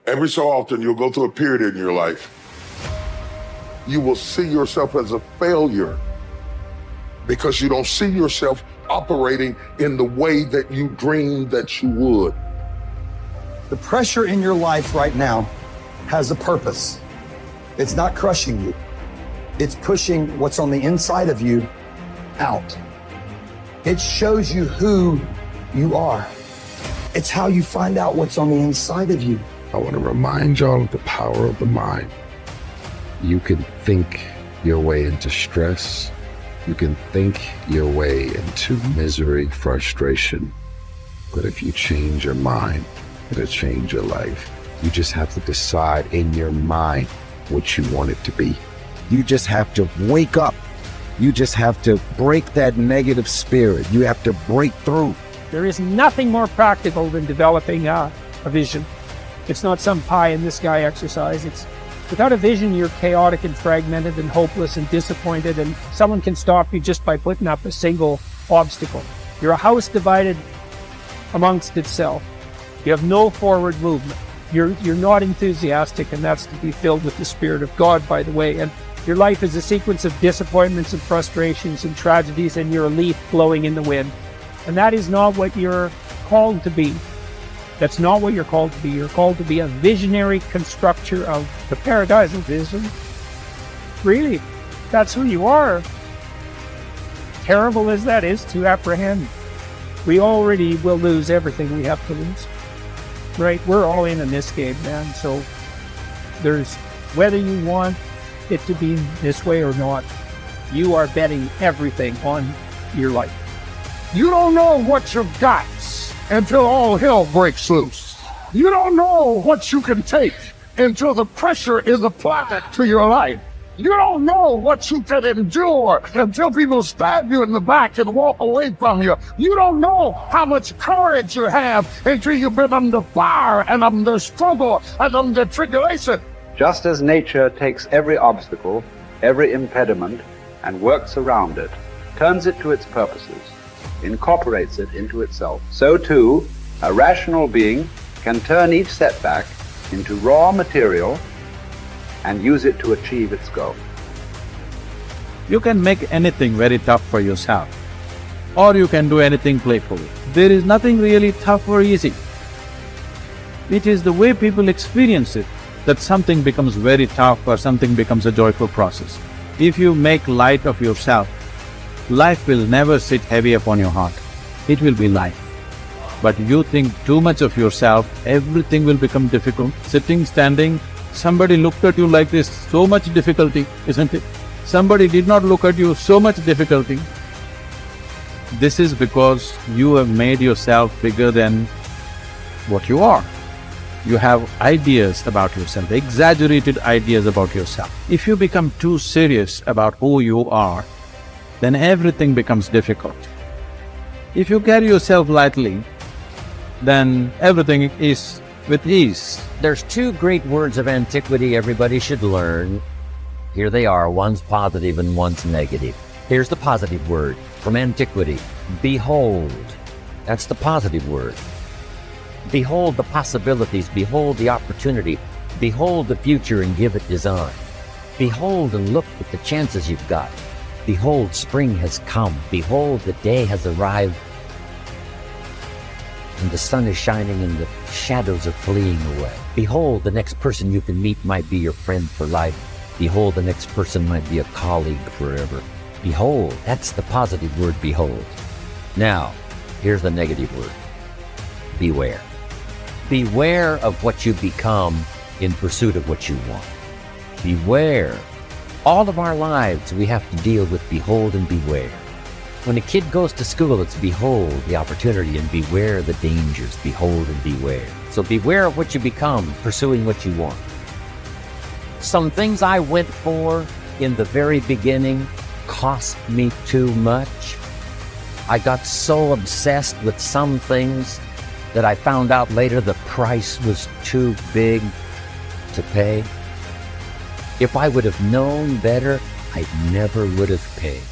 Every so often, you'll go through a period in your life. You will see yourself as a failure because you don't see yourself operating in the way that you dreamed that you would. The pressure in your life right now has a purpose. It's not crushing you. It's pushing what's on the inside of you out. It shows you who you are. It's how you find out what's on the inside of you. I want to remind y'all of the power of the mind. You can think your way into stress. You can think your way into misery, frustration. But if you change your mind, it'll change your life. You just have to decide in your mind what you want it to be. You just have to wake up. You just have to break that negative spirit. You have to break through. There is nothing more practical than developing a vision. It's not some pie in the sky exercise. It's without a vision, you're chaotic and fragmented and hopeless and disappointed, and someone can stop you just by putting up a single obstacle. You're a house divided amongst itself. You have no forward movement. You're not enthusiastic, and that's to be filled with the Spirit of God, by the way. And your life is a sequence of disappointments and frustrations and tragedies, and you're a leaf blowing in the wind. And that is not what you're called to be. That's not what you're called to be. You're called to be a visionary constructor of the paradise of vision. Really, that's who you are. Terrible as that is to apprehend, we already will lose everything we have to lose. Right? We're all in this game, man. So there's, whether you want it to be this way or not, you are betting everything on your life. You don't know what you've got until all hell breaks loose. You don't know what you can take until the pressure is applied to your life. You don't know what you can endure until people stab you in the back and walk away from you. You don't know how much courage you have until you've been under fire and under struggle and under tribulation. Just as nature takes every obstacle, every impediment, and works around it, turns it to its purposes, incorporates it into itself, so too, a rational being can turn each setback into raw material and use it to achieve its goal. You can make anything very tough for yourself, or you can do anything playfully. There is nothing really tough or easy. It is the way people experience it that something becomes very tough or something becomes a joyful process. If you make light of yourself, life will never sit heavy upon your heart. It will be light. But you think too much of yourself, everything will become difficult. Sitting, standing, somebody looked at you like this, so much difficulty, isn't it? Somebody did not look at you, so much difficulty. This is because you have made yourself bigger than what you are. You have ideas about yourself, exaggerated ideas about yourself. If you become too serious about who you are, then everything becomes difficult. If you carry yourself lightly, then everything is with ease. There's two great words of antiquity everybody should learn. Here they are, one's positive and one's negative. Here's the positive word from antiquity, behold. That's the positive word. Behold the possibilities, behold the opportunity, behold the future and give it design. Behold and look at the chances you've got. Behold, spring has come. Behold, the day has arrived. And the sun is shining and the shadows are fleeing away. Behold, the next person you can meet might be your friend for life. Behold, the next person might be a colleague forever. Behold, that's the positive word, behold. Now, here's the negative word, beware. Beware of what you become in pursuit of what you want. Beware. All of our lives we have to deal with behold and beware. When a kid goes to school, it's behold the opportunity and beware the dangers, behold and beware. So beware of what you become, pursuing what you want. Some things I went for in the very beginning cost me too much. I got so obsessed with some things that I found out later the price was too big to pay. If I would have known better, I never would have paid.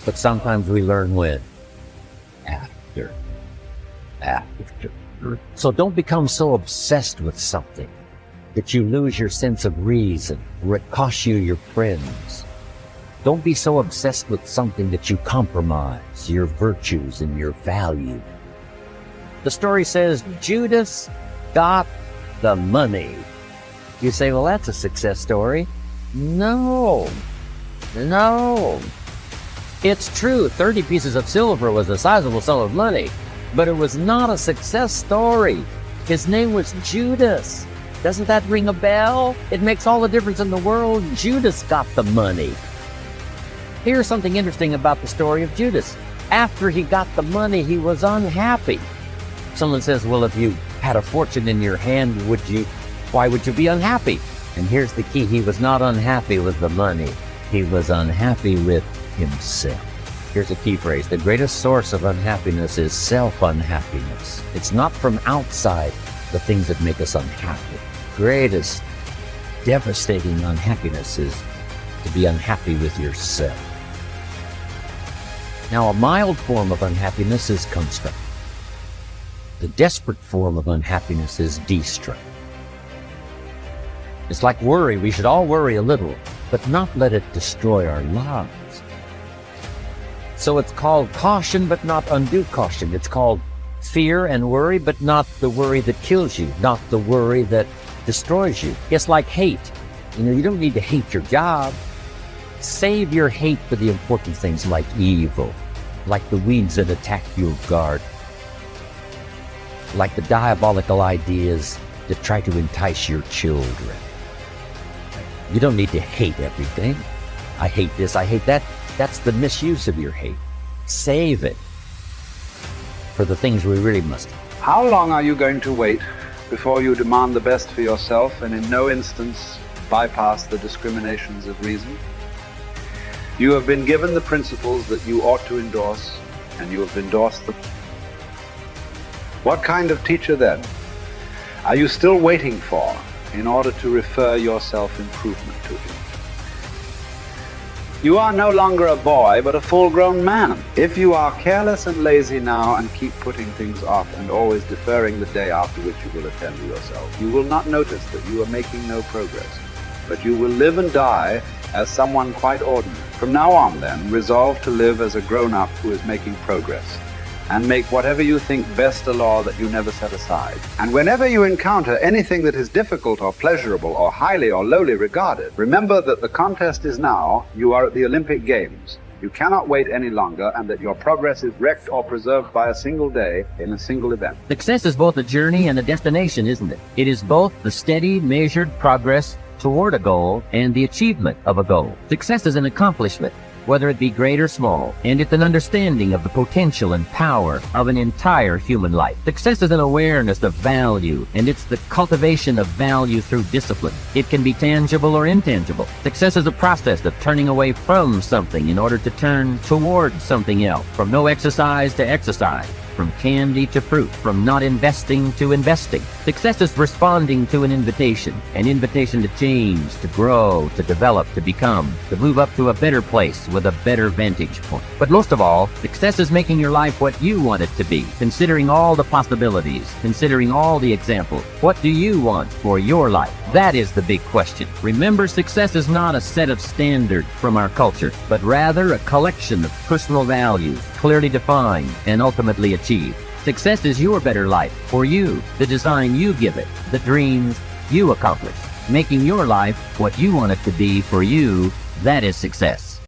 But sometimes we learn when? After. So don't become so obsessed with something that you lose your sense of reason or it costs you your friends. Don't be so obsessed with something that you compromise your virtues and your value. The story says Judas got the money. You say, well, that's a success story. No. It's true, 30 pieces of silver was a sizable sum of money, but it was not a success story. His name was Judas. Doesn't that ring a bell? It makes all the difference in the world. Judas got the money. Here's something interesting about the story of Judas. After he got the money, he was unhappy. Someone says, well, if you had a fortune in your hand, why would you be unhappy? And here's the key. He was not unhappy with the money. He was unhappy with himself. Here's a key phrase. The greatest source of unhappiness is self-unhappiness. It's not from outside the things that make us unhappy. Greatest devastating unhappiness is to be unhappy with yourself. Now, a mild form of unhappiness is construct. The desperate form of unhappiness is destruct. It's like worry. We should all worry a little, but not let it destroy our lives. So it's called caution, but not undue caution. It's called fear and worry, but not the worry that kills you, not the worry that destroys you. It's like hate. You don't need to hate your job. Save your hate for the important things like evil, like the weeds that attack your garden, like the diabolical ideas that try to entice your children. You don't need to hate everything. I hate this, I hate that. That's the misuse of your hate. Save it for the things we really must. How long are you going to wait before you demand the best for yourself and in no instance bypass the discriminations of reason? You have been given the principles that you ought to endorse, and you have endorsed them. What kind of teacher, then, are you still waiting for in order to refer your self-improvement to him? You are no longer a boy, but a full-grown man. If you are careless and lazy now and keep putting things off and always deferring the day after which you will attend to yourself, you will not notice that you are making no progress, but you will live and die as someone quite ordinary. From now on, then, resolve to live as a grown-up who is making progress, and make whatever you think best a law that you never set aside. And whenever you encounter anything that is difficult or pleasurable or highly or lowly regarded, remember that the contest is now, you are at the Olympic Games. You cannot wait any longer, and that your progress is wrecked or preserved by a single day in a single event. Success is both a journey and a destination, isn't it? It is both the steady, measured progress toward a goal and the achievement of a goal. Success is an accomplishment, whether it be great or small, and it's an understanding of the potential and power of an entire human life. Success is an awareness of value, and it's the cultivation of value through discipline. It can be tangible or intangible. Success is a process of turning away from something in order to turn towards something else, from no exercise to exercise, from candy to fruit, from not investing to investing. Success is responding to an invitation to change, to grow, to develop, to become, to move up to a better place with a better vantage point. But most of all, success is making your life what you want it to be, considering all the possibilities, considering all the examples. What do you want for your life? That is the big question. Remember, success is not a set of standards from our culture, but rather a collection of personal values, clearly defined and ultimately achieved. Success is your better life for you, the design you give it, the dreams you accomplish. Making your life what you want it to be for you, that is success.